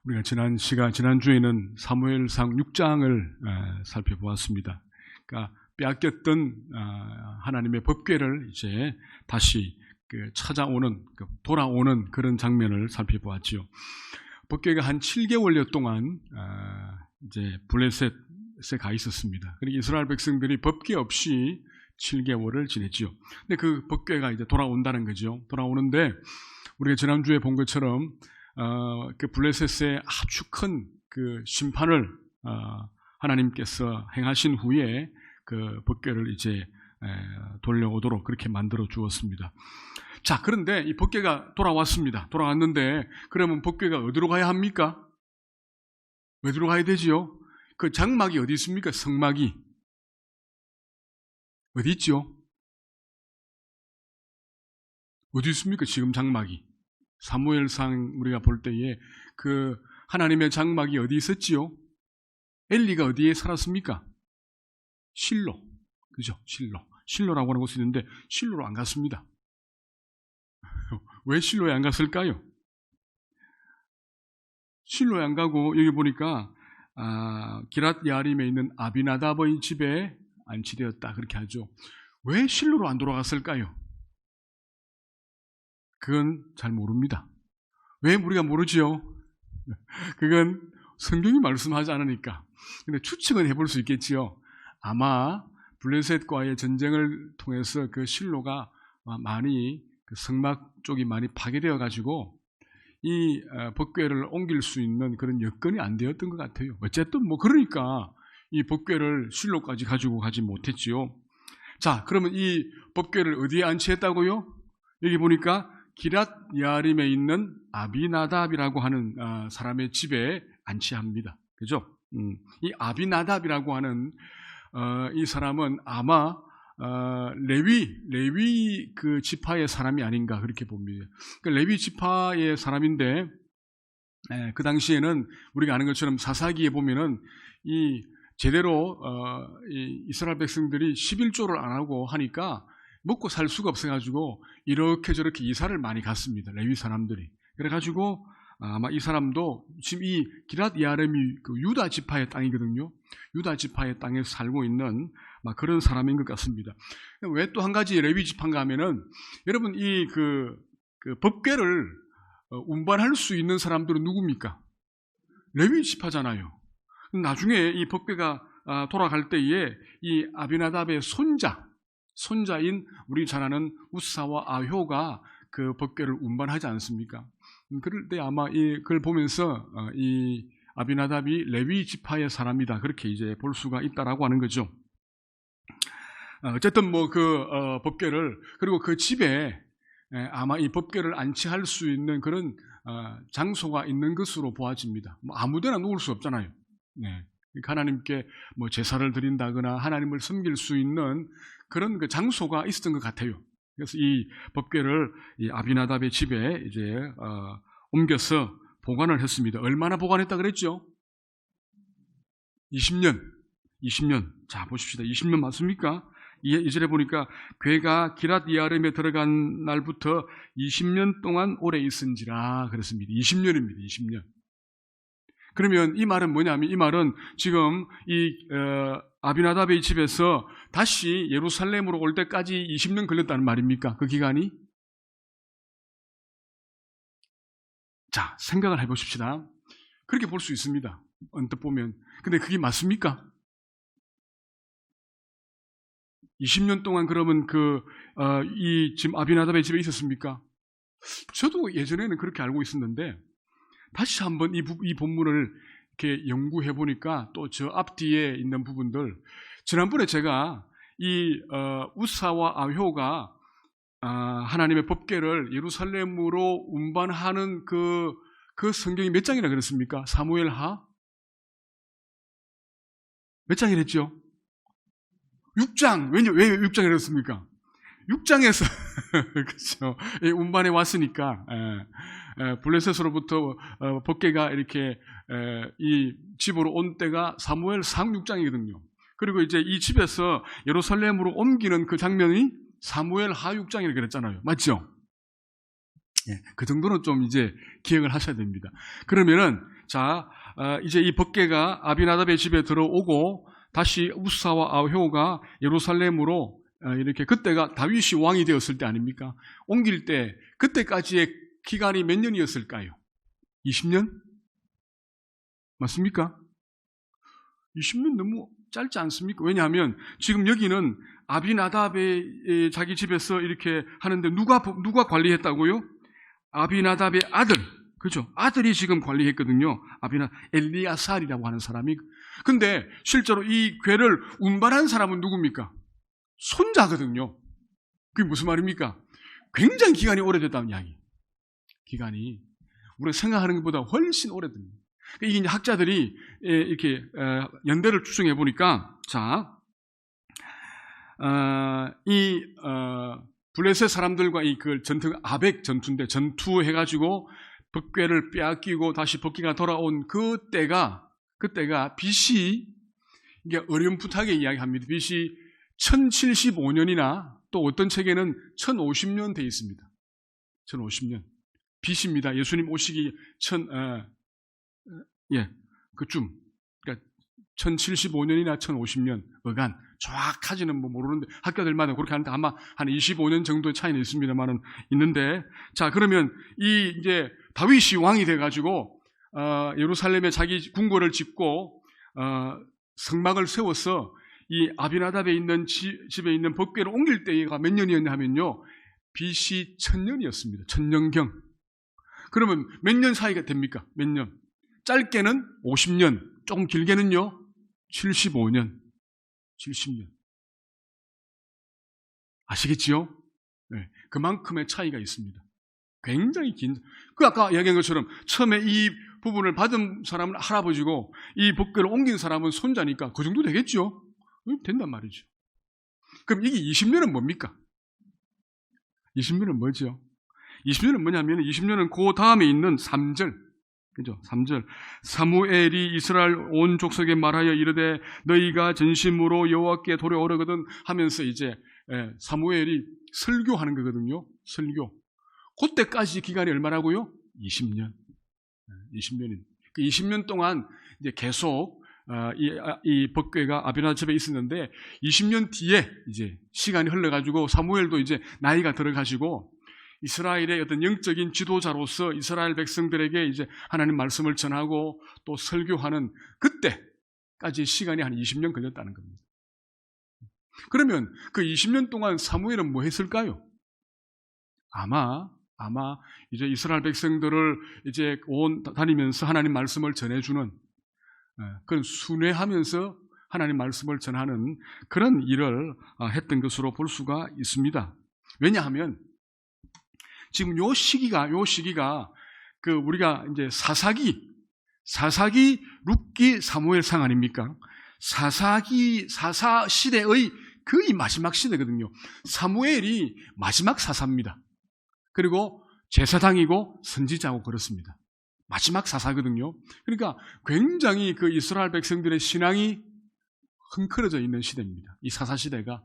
우리가 지난주에는 사무엘상 6장을 살펴보았습니다. 그러니까 빼앗겼던 하나님의 법궤를 이제 다시 찾아오는, 돌아오는 그런 장면을 살펴보았죠. 법궤가 한 7개월여 동안 이제 블레셋에 가 있었습니다. 그러니까 이스라엘 백성들이 법궤 없이 7개월을 지냈죠. 근데 그 법궤가 이제 돌아온다는 거죠. 돌아오는데 우리가 지난주에 본 것처럼 그 블레셋의 아주 큰 그 심판을 하나님께서 행하신 후에 그 법궤를 이제 돌려오도록 그렇게 만들어 주었습니다. 자, 그런데 이 법궤가 돌아왔습니다. 돌아왔는데 그러면 법궤가 어디로 가야 합니까? 어디로 가야 되지요? 그 장막이 어디 있습니까? 성막이 어디 있죠? 어디 있습니까? 지금 장막이. 사무엘상 우리가 볼 때에 그 하나님의 장막이 어디 있었지요? 엘리가 어디에 살았습니까? 실로. 그죠? 실로라고 하는 곳이 있는데 실로로 안 갔습니다. 왜 실로에 안 갔을까요? 실로에 안 가고 여기 보니까 기랏 야림에 있는 아비나답의 집에 안치되었다 그렇게 하죠. 왜 실로로 안 돌아갔을까요? 그건 잘 모릅니다. 왜 우리가 모르지요? 그건 성경이 말씀하지 않으니까. 근데 추측은 해볼 수 있겠지요. 아마 블레셋과의 전쟁을 통해서 그 실로가 많이 그 성막 쪽이 많이 파괴되어 가지고 이 법궤를 옮길 수 있는 그런 여건이 안 되었던 것 같아요. 어쨌든 뭐 그러니까 이 법궤를 실로까지 가지고 가지 못했지요. 자, 그러면 이 법궤를 어디에 안치했다고요? 여기 보니까 기랏 야림에 있는 아비나답이라고 하는 사람의 집에 안치합니다. 그죠? 이 아비나답이라고 하는 이 사람은 아마 레위 그 지파의 사람이 아닌가 그렇게 봅니다. 그러니까 레위 지파의 사람인데 그 당시에는 우리가 아는 것처럼 사사기에 보면은 이 제대로 이 이스라엘 백성들이 11조를 안 하고 하니까 먹고 살 수가 없어가지고 이렇게 저렇게 이사를 많이 갔습니다. 레위 사람들이. 그래가지고 아마 이 사람도 지금 이 기랏 야림이 그 유다 지파의 땅이거든요. 유다 지파의 땅에 살고 있는 그런 사람인 것 같습니다. 왜 또 한 가지 레위 지파인가 하면은 여러분 이 그 법궤를 운반할 수 있는 사람들은 누굽니까? 레위 지파잖아요. 나중에 이 법궤가 돌아갈 때에 이 아비나답의 손자인 우리 잘 아는 우사와 아효가 그 법궤를 운반하지 않습니까? 그럴 때 아마 그걸 보면서 이 아비나답이 레위 지파의 사람이다 그렇게 이제 볼 수가 있다라고 하는 거죠. 어쨌든 뭐 그 법궤를 그리고 그 집에 아마 이 법궤를 안치할 수 있는 그런 장소가 있는 것으로 보아집니다. 뭐 아무데나 놓을 수 없잖아요. 네. 하나님께 뭐 제사를 드린다거나 하나님을 섬길 수 있는 그런 그 장소가 있었던 것 같아요. 그래서 이 법궤를 이 아비나답의 집에 이제 옮겨서 보관을 했습니다. 얼마나 보관했다 그랬죠? 20년. 자, 보십시다. 20년 맞습니까? 2절에 보니까 궤가 기랏 야림에 들어간 날부터 20년 동안 오래 있은지라 그랬습니다. 20년입니다. 20년. 그러면 이 말은 뭐냐면 이 말은 지금 이 아비나답의 집에서 다시 예루살렘으로 올 때까지 20년 걸렸다는 말입니까? 그 기간이? 자, 생각을 해보십시다. 그렇게 볼 수 있습니다. 언뜻 보면. 근데 그게 맞습니까? 20년 동안 그러면 이 지금 아비나답의 집에 있었습니까? 저도 예전에는 그렇게 알고 있었는데 다시 한번 이 본문을 이렇게 연구해 보니까 또 저 앞뒤에 있는 부분들 지난번에 제가 이 우사와 아효가 하나님의 법궤를 예루살렘으로 운반하는 그 성경이 몇 장이나 그랬습니까? 사무엘하 몇 장이랬죠? 6장. 왜 6장이라 그랬습니까? 6장에서 그렇죠. 운반해 왔으니까 블레셋으로부터 법궤가 이렇게 이 집으로 온 때가 사무엘상 6장이거든요. 그리고 이제 이 집에서 예루살렘으로 옮기는 그 장면이 사무엘하 6장이라고 그랬잖아요. 맞죠? 그 정도는 좀 이제 기억을 하셔야 됩니다. 그러면은 자, 이제 이 법궤가 아비나답의 집에 들어오고 다시 우사와 아효가 예루살렘으로 이렇게 그때가 다윗이 왕이 되었을 때 아닙니까? 옮길 때 그때까지의 기간이 몇 년이었을까요? 20년? 맞습니까? 20년 너무 짧지 않습니까? 왜냐하면 지금 여기는 아비나답의 자기 집에서 이렇게 하는데 누가 관리했다고요? 아비나답의 아들, 그죠? 아들이 지금 관리했거든요. 엘리아살이라고 하는 사람이. 근데 실제로 이 궤를 운반한 사람은 누굽니까? 손자거든요. 그게 무슨 말입니까? 굉장히 기간이 오래됐다는 이야기. 기간이 우리가 생각하는 것보다 훨씬 오래됩니다. 이게 이제 학자들이 이렇게 연대를 추정해 보니까, 자, 블레셋 사람들과 그 아벡 전투인데, 전투해가지고 법궤를 빼앗기고 다시 법궤가 돌아온 그때가 BC, 이게 어렴풋하게 이야기합니다. BC 1075년이나 또 어떤 책에는 1050년 돼 있습니다. 1050년. BC입니다. 예수님 오시기 그쯤. 그러니까 1075년이나 1050년 어간. 정확하지는 모르는데 학교들마다 그렇게 하는데 아마 한 25년 정도의 차이는 있습니다만은 있는데, 자, 그러면 이제 다윗이 왕이 돼가지고 예루살렘에 자기 궁궐을 짓고 성막을 세워서 이 아비나답에 있는 집에 있는 법궤를 옮길 때가 몇 년이었냐 하면요, BC 1000년이었습니다. 1000년경. 그러면 몇 년 사이가 됩니까? 몇 년? 짧게는 50년, 조금 길게는요 75년, 70년. 아시겠지요? 네, 그만큼의 차이가 있습니다. 굉장히 긴. 아까 이야기한 것처럼 처음에 이 부분을 받은 사람은 할아버지고 이 법궤를 옮긴 사람은 손자니까 그 정도 되겠죠? 된단 말이죠. 그럼 이게 20년은 뭡니까? 20년은 뭐죠? 20년은 뭐냐면 20년은 그 다음에 있는 3절. 그죠? 3절. 사무엘이 이스라엘 온 족속에 말하여 이르되 너희가 전심으로 여호와께 돌아오려거든 하면서 이제 사무엘이 설교하는 거거든요. 설교. 그때까지 기간이 얼마라고요? 20년. 20년인. 그 20년 동안 이제 계속 이 법궤가 아비나답 집에 있었는데 20년 뒤에 이제 시간이 흘러가지고 사무엘도 이제 나이가 들어가지고 이스라엘의 어떤 영적인 지도자로서 이스라엘 백성들에게 이제 하나님 말씀을 전하고 또 설교하는 그때까지 시간이 한 20년 걸렸다는 겁니다. 그러면 그 20년 동안 사무엘은 뭐 했을까요? 아마 이제 이스라엘 백성들을 이제 다니면서 하나님 말씀을 전해주는 그런 순회하면서 하나님 말씀을 전하는 그런 일을 했던 것으로 볼 수가 있습니다. 왜냐하면 지금 요 시기가 그 우리가 이제 사사기, 룻기, 사무엘상 아닙니까? 사사 시대의 거의 마지막 시대거든요. 사무엘이 마지막 사사입니다. 그리고 제사장이고 선지자고 그렇습니다. 마지막 사사거든요. 그러니까 굉장히 그 이스라엘 백성들의 신앙이 흥크러져 있는 시대입니다. 이 사사 시대가.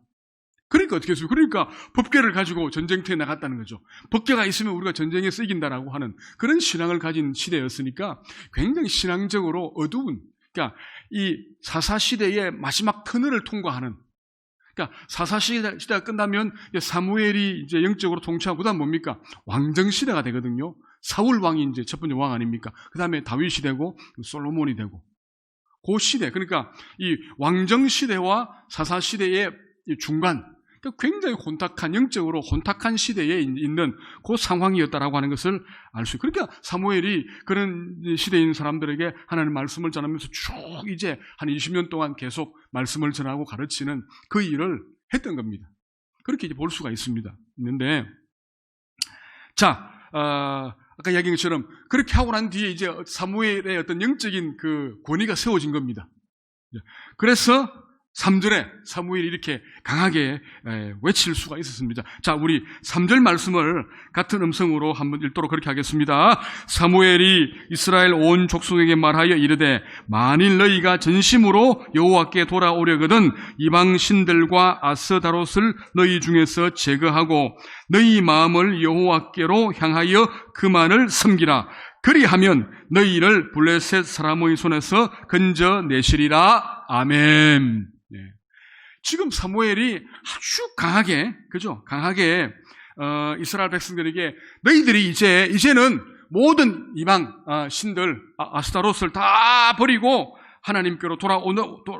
그러니까 어떻게 했어요? 그러니까 법궤를 가지고 전쟁터에 나갔다는 거죠. 법궤가 있으면 우리가 전쟁에서 이긴다라고 하는 그런 신앙을 가진 시대였으니까 굉장히 신앙적으로 어두운, 그러니까 이 사사 시대의 마지막 터널을 통과하는, 그러니까 사사 시대가 끝나면 사무엘이 이제 영적으로 통치하고 그다음 뭡니까? 왕정 시대가 되거든요. 사울 왕이 이제 첫 번째 왕 아닙니까? 그다음에 다윗이 되고 솔로몬이 되고. 그 시대, 그러니까 이 왕정 시대와 사사 시대의 중간, 굉장히 영적으로 혼탁한 시대에 있는 그 상황이었다라고 하는 것을 알 수 있어요. 그러니까 사무엘이 그런 시대에 있는 사람들에게 하나님 말씀을 전하면서 쭉 이제 한 20년 동안 계속 말씀을 전하고 가르치는 그 일을 했던 겁니다. 그렇게 이제 볼 수가 있는데, 자, 아까 이야기한 것처럼 그렇게 하고 난 뒤에 이제 사무엘의 어떤 영적인 그 권위가 세워진 겁니다. 그래서 3절에 사무엘이 이렇게 강하게 외칠 수가 있었습니다. 자, 우리 3절 말씀을 같은 음성으로 한번 읽도록 그렇게 하겠습니다. 사무엘이 이스라엘 온 족속에게 말하여 이르되 만일 너희가 전심으로 여호와께 돌아오려거든 이방 신들과 아스다롯을 너희 중에서 제거하고 너희 마음을 여호와께로 향하여 그만을 섬기라. 그리하면 너희를 블레셋 사람의 손에서 건져내시리라. 아멘. 네. 지금 사무엘이 아주 강하게, 그죠? 강하게 이스라엘 백성들에게 너희들이 이제는 모든 이방 신들 아스타롯을 다 버리고 하나님께로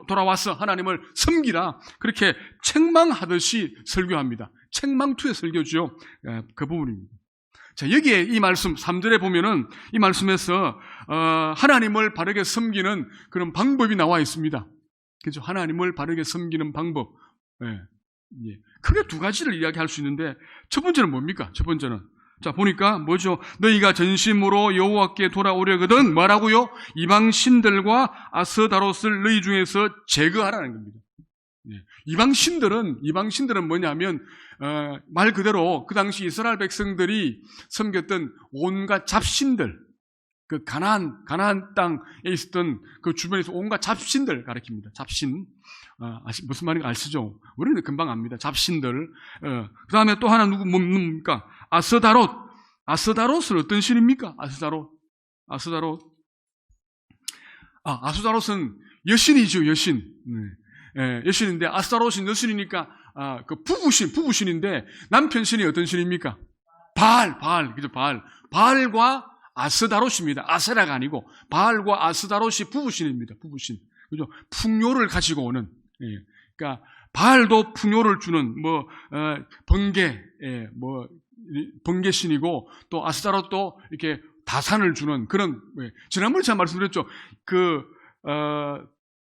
돌아와서 하나님을 섬기라. 그렇게 책망하듯이 설교합니다. 책망투의 설교죠. 그 부분입니다. 자, 여기에 이 말씀 3절에 보면은 이 말씀에서 하나님을 바르게 섬기는 그런 방법이 나와 있습니다. 그죠? 하나님을 바르게 섬기는 방법. 예. 크게 두 가지를 이야기할 수 있는데 첫 번째는 뭡니까? 첫 번째는 자, 보니까 뭐죠? 너희가 전심으로 여호와께 돌아오려거든 뭐라고요? 이방 신들과 아스다롯을 너희 중에서 제거하라는 겁니다. 예. 이방 신들은 뭐냐면 말 그대로 그 당시 이스라엘 백성들이 섬겼던 온갖 잡신들, 그 가나안 땅에 있었던 그 주변에서 온갖 잡신들 가리킵니다. 잡신. 무슨 말인지 아시죠? 우리는 금방 압니다. 잡신들. 그 다음에 또 하나 뭡니까? 아스다롯. 아스다롯은 어떤 신입니까? 아스다롯은 여신이죠, 여신. 여신인데, 아스다롯은 여신이니까, 그 부부신인데, 남편 신이 어떤 신입니까? 그죠, 바알과 아스다롯입니다. 아세라가 아니고, 바알과 아스다롯이 부부신입니다, 부부신. 그죠? 풍요를 가지고 오는, 그러니까, 바알도 풍요를 주는, 번개신이고, 또 아스다롯도 이렇게 다산을 주는 그런, 지난번에 제가 말씀드렸죠.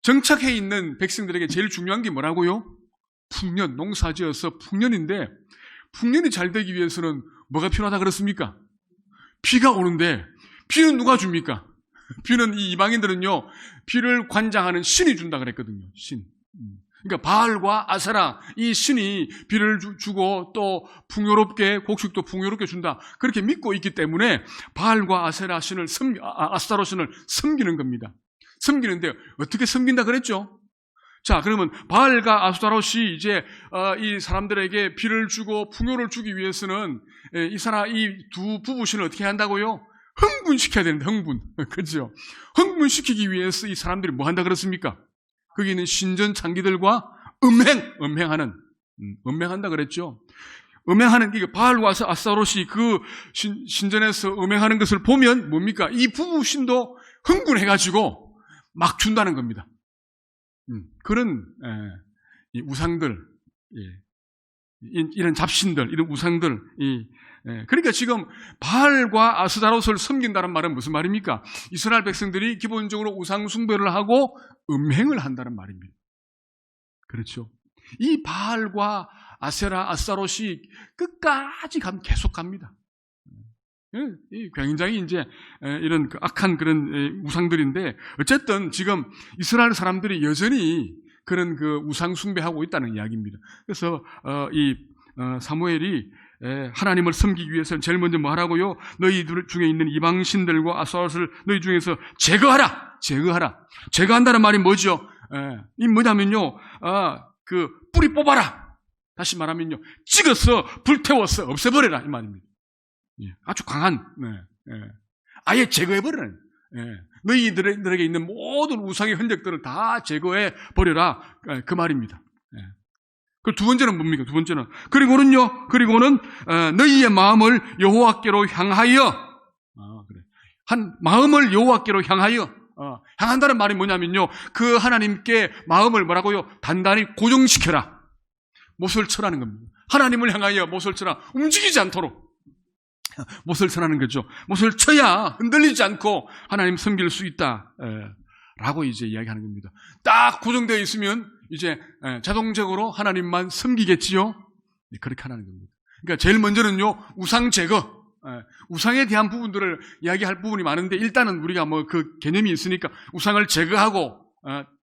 정착해 있는 백성들에게 제일 중요한 게 뭐라고요? 풍년, 농사 지어서 풍년인데, 풍년이 잘 되기 위해서는 뭐가 필요하다 그랬습니까? 비가 오는데, 비는 누가 줍니까? 비는 이 이방인들은요, 비를 관장하는 신이 준다 그랬거든요, 신. 그러니까 바알과 아세라, 이 신이 비를 주고 또 풍요롭게, 곡식도 풍요롭게 준다. 그렇게 믿고 있기 때문에 바알과 아세라 신을 아스타롯 신을 섬기는 겁니다. 섬기는데 어떻게 섬긴다 그랬죠? 자, 그러면 바알과 아스타롯이 이제 이 사람들에게 비를 주고 풍요를 주기 위해서는 이 두 부부신을 어떻게 한다고요? 흥분시켜야 되는데, 흥분. 그죠? 흥분시키기 위해서 이 사람들이 뭐 한다 그랬습니까? 거기 있는 신전 창기들과 음행한다 그랬죠. 음행하는, 이게 바알과 아스타롯이 그 신전에서 음행하는 것을 보면 뭡니까? 이 부부신도 흥분해가지고 막 준다는 겁니다. 그런, 이 우상들, 이런 잡신들, 이런 우상들, 그러니까 지금 바알과 아스타롯을 섬긴다는 말은 무슨 말입니까? 이스라엘 백성들이 기본적으로 우상 숭배를 하고 음행을 한다는 말입니다. 그렇죠? 이 바알과 아세라, 아스타롯이 끝까지 계속 갑니다. 굉장히 이제 이런 악한 그런 우상들인데 어쨌든 지금 이스라엘 사람들이 여전히 그런 그 우상 숭배하고 있다는 이야기입니다. 그래서 사무엘이 하나님을 섬기기 위해서는 제일 먼저 뭐 하라고요? 너희들 중에 있는 이방신들과 아스타롯을 너희 중에서 제거하라. 제거한다는 말이 뭐죠? 이 뭐냐면요, 그 뿌리 뽑아라. 다시 말하면요, 찍어서 불태워서 없애버려라 이 말입니다. 아주 강한, 아예 제거해버리는, 너희들에게 있는 모든 우상의 흔적들을 다 제거해버려라 그 말입니다. 그 두 번째는 뭡니까? 두 번째는 그리고는 너희의 마음을 여호와께로 향하여, 마음을 여호와께로 향하여, 향한다는 말이 뭐냐면요, 그 하나님께 마음을 뭐라고요? 단단히 고정시켜라. 못을 쳐라는 겁니다. 하나님을 향하여 못을 쳐라. 움직이지 않도록 못을 쳐라는 거죠. 못을 쳐야 흔들리지 않고 하나님 섬길 수 있다 라고 이제 이야기하는 겁니다. 딱 고정되어 있으면 이제 자동적으로 하나님만 섬기겠지요. 그렇게 하는 겁니다. 그러니까 제일 먼저는요, 우상 제거, 우상에 대한 부분들을 이야기할 부분이 많은데 일단은 우리가 뭐 그 개념이 있으니까 우상을 제거하고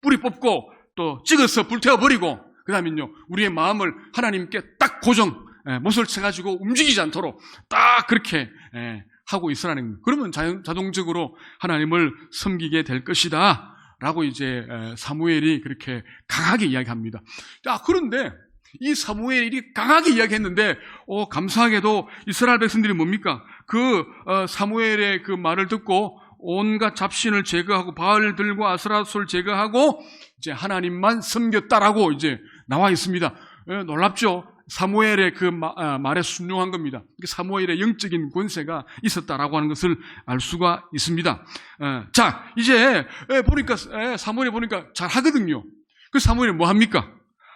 뿌리 뽑고 또 찍어서 불태워버리고 그 다음에요, 우리의 마음을 하나님께 딱 고정, 못을 쳐가지고 움직이지 않도록 딱 그렇게 하고 있으라는 거예요. 그러면 자동적으로 하나님을 섬기게 될 것이다 라고 이제 사무엘이 그렇게 강하게 이야기합니다. 자, 그런데 이 사무엘이 강하게 이야기했는데, 감사하게도 이스라엘 백성들이 뭡니까? 사무엘의 그 말을 듣고 온갖 잡신을 제거하고 바알들과 아스라솔 제거하고 이제 하나님만 섬겼다라고 이제 나와 있습니다. 놀랍죠? 사무엘의 그 말에 순종한 겁니다. 사무엘의 영적인 권세가 있었다라고 하는 것을 알 수가 있습니다. 자, 이제 보니까 사무엘이 보니까 잘 하거든요. 그 사무엘이 뭐 합니까?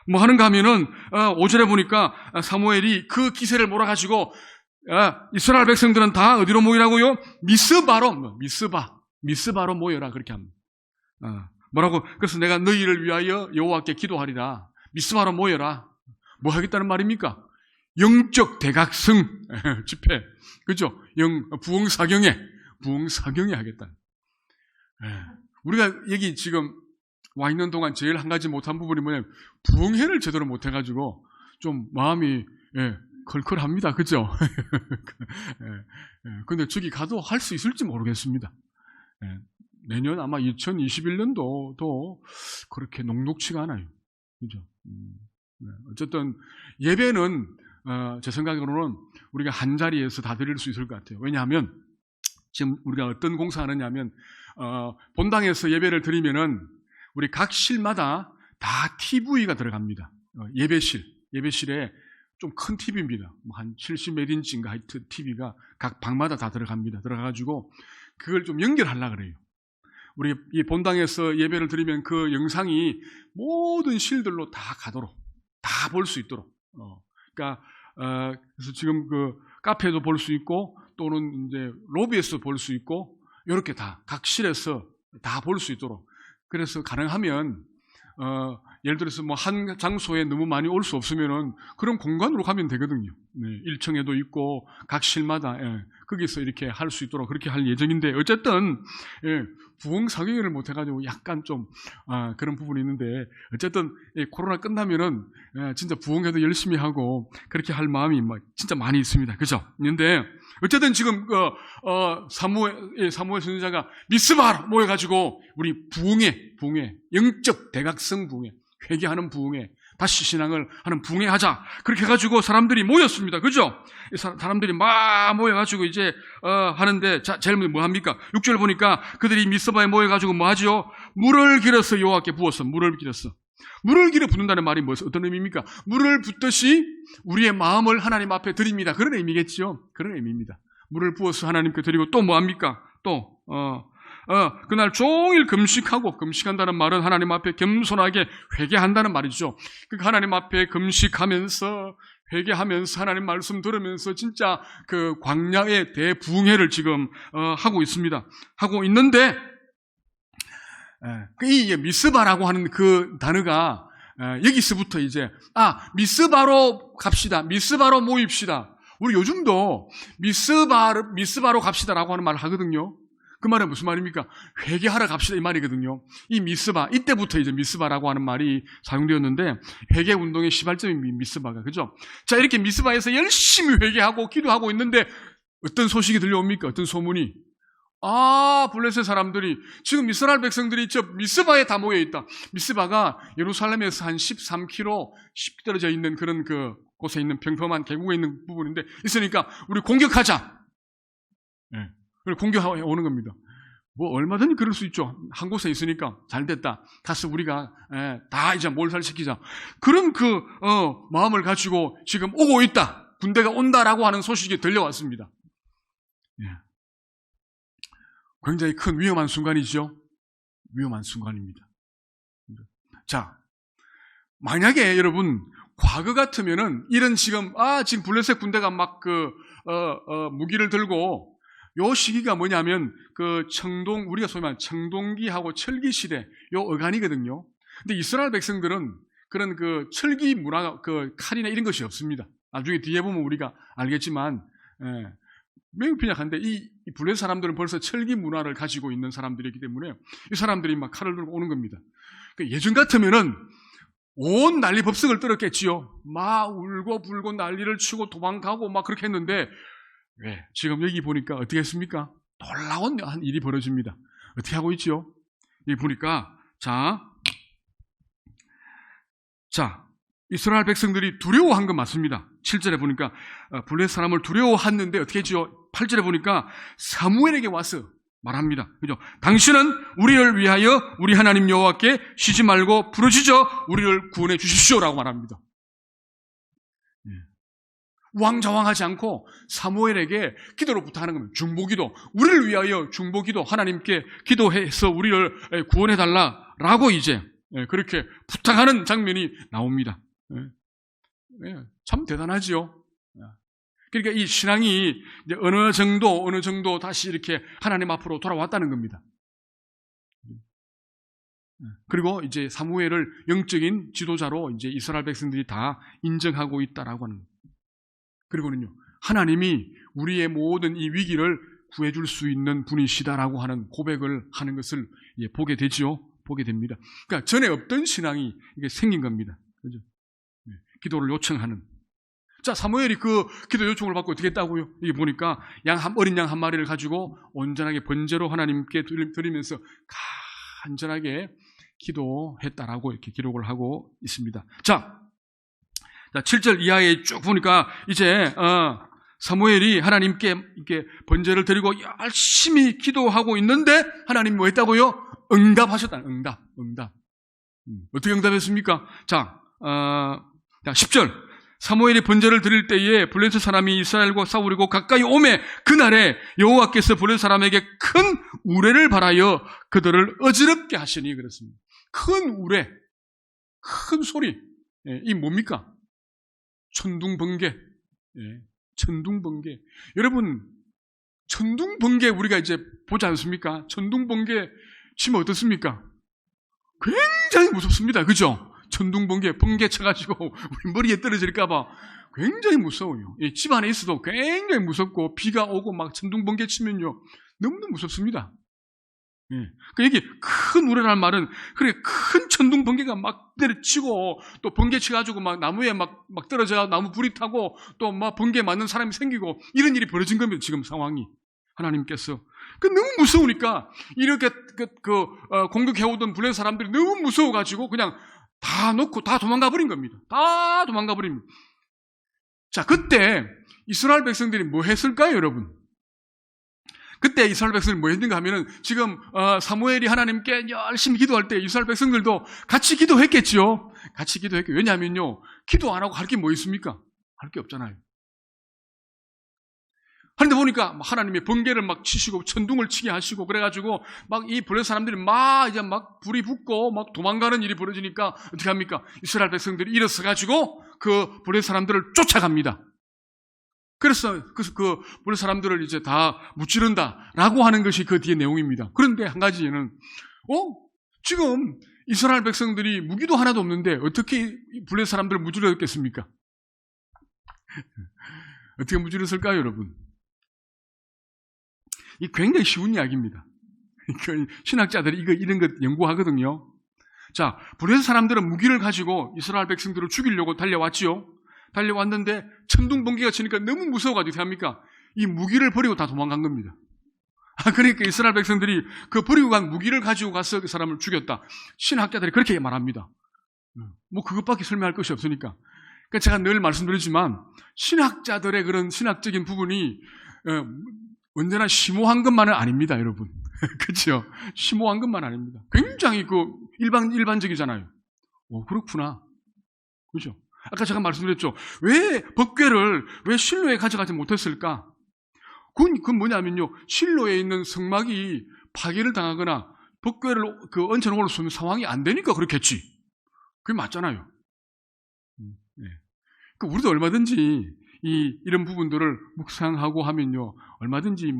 뭐 하는가 하면은 5절에 보니까 사무엘이 그 기세를 몰아가지고 이스라엘 백성들은 다 어디로 모이라고요? 미스바로 모여라 그렇게 합니다. 뭐라고? 그래서 내가 너희를 위하여 여호와께 기도하리라. 미스바로 모여라. 뭐 하겠다는 말입니까? 영적 대각성 집회, 그죠? 부흥사경회 하겠다. 우리가 여기 지금 와 있는 동안 제일 한 가지 못한 부분이 뭐냐면 부흥회를 제대로 못 해가지고 좀 마음이 컬컬합니다, 그죠? 근데 저기 가도 할 수 있을지 모르겠습니다. 내년 아마 2021년도도 그렇게 녹록치가 않아요, 그죠? 어쨌든 예배는 제 생각으로는 우리가 한 자리에서 다 드릴 수 있을 것 같아요. 왜냐하면 지금 우리가 어떤 공사하느냐면 본당에서 예배를 드리면은 우리 각 실마다 다 TV가 들어갑니다. 예배실에 좀 큰 TV입니다. 한 70몇 인치인가 하여튼 TV가 각 방마다 다 들어갑니다. 들어가가지고 그걸 좀 연결하려고 그래요. 우리 이 본당에서 예배를 드리면 그 영상이 모든 실들로 다 가도록, 다 볼 수 있도록. 그러니까 그래서 지금 그 카페도 볼 수 있고 또는 이제 로비에서 볼 수 있고 이렇게 다 각 실에서 다 볼 수 있도록. 그래서 가능하면 예를 들어서 뭐 한 장소에 너무 많이 올 수 없으면은 그런 공간으로 가면 되거든요. 1층에도 있고 각 실마다 거기서 이렇게 할 수 있도록 그렇게 할 예정인데 어쨌든 부흥사경회를 못 해가지고 약간 좀 그런 부분이 있는데 어쨌든 코로나 끝나면은 진짜 부흥회도 열심히 하고 그렇게 할 마음이 진짜 많이 있습니다. 그죠? 근데 어쨌든 지금 사무엘 선지자가 미스바로 모여가지고 우리 부흥회 영적 대각성 부흥회 회개하는 부흥회 다시 신앙을 하는 부흥회 하자 그렇게 해가지고 사람들이 모였습니다. 그죠? 사람들이 막 모여가지고 이제 하는데 자 제일 먼저 뭐 합니까? 6절 보니까 그들이 미스바에 모여가지고 뭐 하죠? 물을 길어서 여호와께 부었어. 물을 길어 붓는다는 말이 어떤 의미입니까? 물을 붓듯이 우리의 마음을 하나님 앞에 드립니다. 그런 의미겠죠. 그런 의미입니다. 물을 부어서 하나님께 드리고 또 뭐 합니까? 그날 종일 금식한다는 말은 하나님 앞에 겸손하게 회개한다는 말이죠. 그러니까 하나님 앞에 금식하면서 회개하면서 하나님 말씀 들으면서 진짜 그 광야의 대부흥회를 지금 하고 있습니다. 하고 있는데 이 미스바라고 하는 그 단어가 여기서부터 이제 미스바로 갑시다. 미스바로 모입시다. 우리 요즘도 미스바로 갑시다라고 하는 말을 하거든요. 그 말은 무슨 말입니까? 회개하러 갑시다 이 말이거든요. 이 미스바, 이때부터 이제 미스바라고 하는 말이 사용되었는데 회개 운동의 시발점이 미스바가, 그죠? 자, 이렇게 미스바에서 열심히 회개하고 기도하고 있는데 어떤 소식이 들려옵니까? 어떤 소문이? 블레셋 사람들이 지금 이스라엘 백성들이 저 미스바에 다 모여 있다. 미스바가 예루살렘에서 한 13km 떨어져 있는 그런 그 곳에 있는 평범한 계곡에 있는 부분인데 있으니까 우리 공격하자. 그리고 공격하고 오는 겁니다. 뭐 얼마든지 그럴 수 있죠. 한 곳에 있으니까 잘 됐다. 가서 우리가 다 이제 몰살시키자. 그런 그 마음을 가지고 지금 오고 있다. 군대가 온다라고 하는 소식이 들려왔습니다. 굉장히 큰 위험한 순간이죠. 위험한 순간입니다. 자, 만약에 여러분 과거 같으면은 이런 지금 블레셋 군대가 막 무기를 들고 요 시기가 뭐냐면 우리가 소위 말하는 청동기하고 철기 시대 요 어간이거든요. 근데 이스라엘 백성들은 그런 그 철기 문화, 칼이나 이런 것이 없습니다. 나중에 뒤에 보면 우리가 알겠지만 매우 빈약한데 이 블레셋 사람들은 벌써 철기 문화를 가지고 있는 사람들이기 때문에 이 사람들이 막 칼을 들고 오는 겁니다. 예전 같으면은 온 난리 법석을 떨었겠지요. 막 울고 불고 난리를 치고 도망가고 막 그렇게 했는데 지금 여기 보니까 어떻게 했습니까? 놀라운 한 일이 벌어집니다. 어떻게 하고 있죠? 여기 보니까 자 이스라엘 백성들이 두려워한 건 맞습니다. 7절에 보니까 블레셋 사람을 두려워했는데 어떻게 했죠? 8절에 보니까 사무엘에게 와서 말합니다. 그죠? 당신은 우리를 위하여 우리 하나님 여호와께 쉬지 말고 부르짖어 우리를 구원해 주십시오라고 말합니다. 우왕좌왕하지 않고 사무엘에게 기도를 부탁하는 겁니다. 중보기도, 우리를 위하여 중보기도, 하나님께 기도해서 우리를 구원해달라라고 이제 그렇게 부탁하는 장면이 나옵니다. 참 대단하지요. 그러니까 이 신앙이 이제 어느 정도 다시 이렇게 하나님 앞으로 돌아왔다는 겁니다. 그리고 이제 사무엘을 영적인 지도자로 이제 이스라엘 백성들이 다 인정하고 있다라고 하는 겁니다. 그리고는요, 하나님이 우리의 모든 이 위기를 구해줄 수 있는 분이시다라고 하는 고백을 하는 것을 보게 되죠. 보게 됩니다. 그러니까 전에 없던 신앙이 이게 생긴 겁니다. 그죠? 기도를 요청하는. 자, 사무엘이 그 기도 요청을 받고 어떻게 했다고요? 이게 보니까 어린 양 한 마리를 가지고 온전하게 번제로 하나님께 드리면서 간절하게 기도했다라고 이렇게 기록을 하고 있습니다. 자, 7절 이하에 쭉 보니까 이제 사무엘이 하나님께 이렇게 번제를 드리고 열심히 기도하고 있는데 하나님이 뭐 했다고요? 응답하셨다. 응답. 어떻게 응답했습니까? 자, 10절. 사무엘이 번제를 드릴 때에 블레셋 사람이 이스라엘과 싸우려고 가까이 오매 그날에 여호와께서 블레셋 사람에게 큰 우레를 발하여 그들을 어지럽게 하시니 그렇습니다. 큰 우레, 큰 소리. 이 뭡니까? 천둥번개. 천둥번개. 여러분, 천둥번개 우리가 이제 보지 않습니까? 천둥번개 치면 어떻습니까? 굉장히 무섭습니다. 그죠? 천둥번개, 번개 쳐가지고 우리 머리에 떨어질까봐 굉장히 무서워요. 집 안에 있어도 굉장히 무섭고 비가 오고 막 천둥번개 치면요 너무너무 무섭습니다. 그 여기 큰 우레라는 말은 그래 큰 천둥번개가 막 때려치고 또 번개 쳐가지고 막 나무에 막 떨어져 나무 불이 타고 또 막 번개 맞는 사람이 생기고 이런 일이 벌어진 겁니다. 지금 상황이 하나님께서 너무 무서우니까 이렇게 공격해오던 블레셋 사람들이 너무 무서워가지고 그냥 다 놓고 다 도망가 버린 겁니다. 다 도망가 버립니다. 자, 그때 이스라엘 백성들이 뭐 했을까요, 여러분? 그때 이스라엘 백성들이 뭐 했는가 하면은 지금 사무엘이 하나님께 열심히 기도할 때 이스라엘 백성들도 같이 기도했겠지요. 같이 기도했겠죠. 왜냐하면요, 기도 안 하고 할 게 뭐 있습니까? 할 게 없잖아요. 그런데 보니까 하나님이 번개를 막 치시고 천둥을 치게 하시고 그래가지고 막 이 블레셋 사람들이 막 이제 막 불이 붙고 막 도망가는 일이 벌어지니까 어떻게 합니까? 이스라엘 백성들이 일어서가지고 그 블레셋 사람들을 쫓아갑니다. 그래서 그 블레셋 사람들을 이제 다 무찌른다라고 하는 것이 그 뒤에 내용입니다. 그런데 한 가지는 지금 이스라엘 백성들이 무기도 하나도 없는데 어떻게 블레셋 사람들을 무찌르겠습니까? 어떻게 무찌르었을까요, 여러분? 이 굉장히 쉬운 이야기입니다. 신학자들이 이런 것 연구하거든요. 자, 블레셋 사람들은 무기를 가지고 이스라엘 백성들을 죽이려고 달려왔지요. 달려왔는데 천둥번개가 치니까 너무 무서워가지고 어떻게 합니까? 이 무기를 버리고 다 도망간 겁니다. 그러니까 이스라엘 백성들이 그 버리고 간 무기를 가지고 가서 그 사람을 죽였다. 신학자들이 그렇게 말합니다. 뭐 그것밖에 설명할 것이 없으니까. 그러니까 제가 늘 말씀드리지만 신학자들의 그런 신학적인 부분이 언제나 심오한 것만은 아닙니다, 여러분. 그렇죠? 심오한 것만 아닙니다. 굉장히 일반적이잖아요. 그렇구나. 그죠? 아까 제가 말씀드렸죠. 왜 법궤를 왜 실로에 가져가지 못했을까? 그건 뭐냐면요. 실로에 있는 성막이 파괴를 당하거나 법궤를 얹혀놓을 수 있는 상황이 안 되니까 그렇겠지. 그게 맞잖아요. 우리도 얼마든지 이런 부분들을 묵상하고 하면요, 얼마든지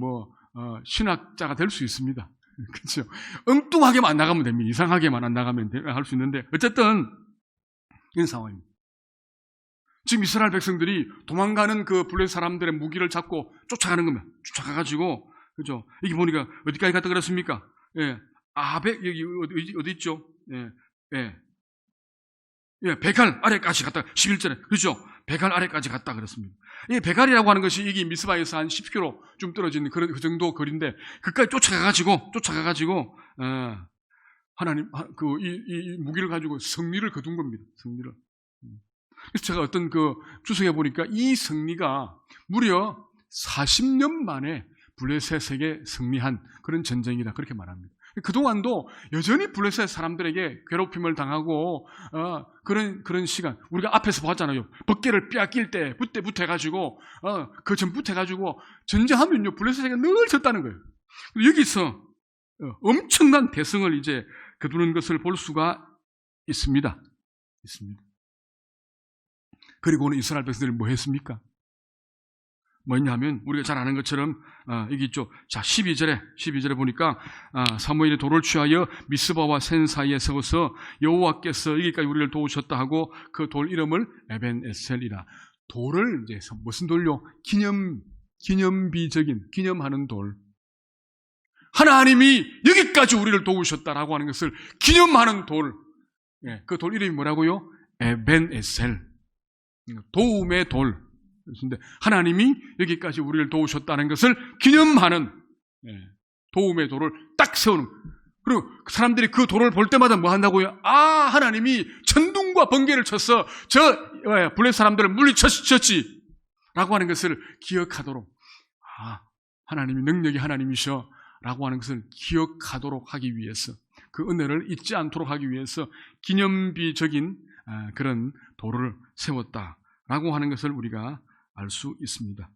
신학자가 될 수 있습니다. 그렇죠? 엉뚱하게만 안 나가면 됩니다. 이상하게만 안 나가면 할 수 있는데, 어쨌든 이런 상황입니다. 지금 이스라엘 백성들이 도망가는 그 블레셋 사람들의 무기를 잡고 쫓아가는 겁니다. 쫓아가가지고, 그죠? 이게 보니까 어디까지 갔다 그랬습니까? 여기 어디 있죠? 베갈 아래까지 갔다, 11절에. 그렇죠? 베갈 아래까지 갔다 그랬습니다. 이 베갈이라고 하는 것이 이게 미스바에서 한 10km 좀 떨어진 그 정도 거리인데, 그까지 쫓아가가지고, 하나님, 이 무기를 가지고 승리를 거둔 겁니다. 승리를. 그래서 제가 어떤 주석에 보니까 이 승리가 무려 40년 만에 블레셋에게 승리한 그런 전쟁이다, 그렇게 말합니다. 그동안도 여전히 블레셋 사람들에게 괴롭힘을 당하고 그런 시간, 우리가 앞에서 봤잖아요. 법궤를 빼앗길 때 부터 해가지고 그 전부터 해가지고 전쟁하면요 블레셋에게 늘 졌다는 거예요. 여기서 엄청난 대승을 이제 거두는 것을 볼 수가 있습니다. 그리고는 이스라엘 백성들이 뭐 했습니까? 뭐냐면 우리가 잘 아는 것처럼 여기 있죠. 자, 12절에 보니까 사무엘이 돌을 취하여 미스바와 센 사이에 세워서 여호와께서 여기까지 우리를 도우셨다 하고 그 돌 이름을 에벤에셀이라. 돌을 이제 무슨 돌요? 기념비적인, 기념하는 돌. 하나님이 여기까지 우리를 도우셨다라고 하는 것을 기념하는 돌. 그 돌 이름이 뭐라고요? 에벤에셀. 도움의 돌. 그런데 하나님이 여기까지 우리를 도우셨다는 것을 기념하는 도움의 돌을 딱 세우는. 그리고 사람들이 그 돌을 볼 때마다 뭐 한다고요? 하나님이 천둥과 번개를 쳐서 블레셋 사람들을 물리쳤지 라고 하는 것을 기억하도록, 하나님이 능력이 하나님이셔 라고 하는 것을 기억하도록 하기 위해서, 그 은혜를 잊지 않도록 하기 위해서 기념비적인 그런 돌을 세웠다라고 하는 것을 우리가 알 수 있습니다.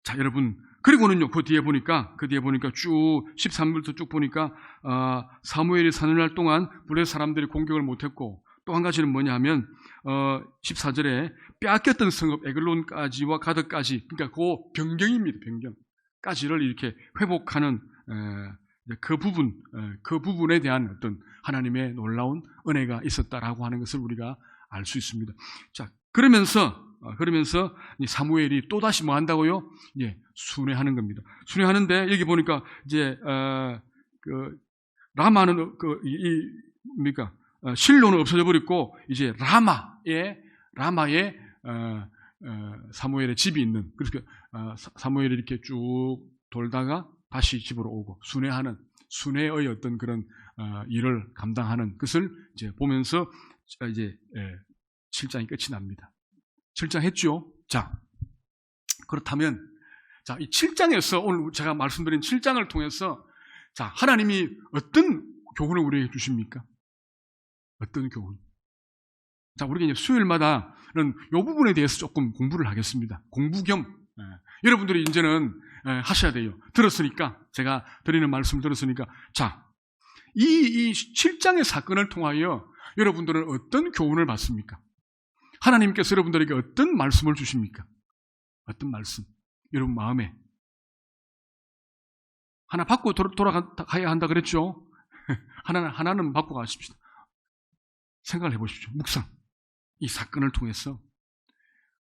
자, 여러분, 그리고는요, 그 뒤에 보니까 쭉 13절부터 쭉 보니까 사무엘이 사느날 동안 블레셋 사람들이 공격을 못했고, 또 한 가지는 뭐냐 하면 14절에 빼앗겼던 성읍 에글론까지와 가드까지, 그러니까 그 변경입니다. 변경까지를 이렇게 회복하는 그 부분에 대한 어떤 하나님의 놀라운 은혜가 있었다라고 하는 것을 우리가 알 수 있습니다. 자, 그러면서 이 사무엘이 또 다시 뭐 한다고요? 순회하는 겁니다. 순회하는데 여기 보니까 이제 라마는 실로는 없어져 버렸고 이제 라마에 사무엘의 집이 있는, 그러니까 사무엘이 이렇게 쭉 돌다가 다시 집으로 오고 순회의 어떤 그런 일을 감당하는 것을 이제 보면서 이제 7장이 끝이 납니다. 7장 했죠? 자, 그렇다면 이 7장에서 오늘 제가 말씀드린 7장을 통해서 하나님이 어떤 교훈을 우리에게 주십니까? 어떤 교훈? 우리가 이제 수요일마다는 이 부분에 대해서 조금 공부를 하겠습니다. 공부 겸 여러분들이 이제는 하셔야 돼요. 들었으니까, 제가 드리는 말씀을 들었으니까, 이 7장의 사건을 통하여 여러분들은 어떤 교훈을 받습니까? 하나님께서 여러분들에게 어떤 말씀을 주십니까? 어떤 말씀? 여러분 마음에 하나 받고 돌아가야 한다 그랬죠? 하나는 받고 가십시다. 생각을 해보십시오. 묵상. 이 사건을 통해서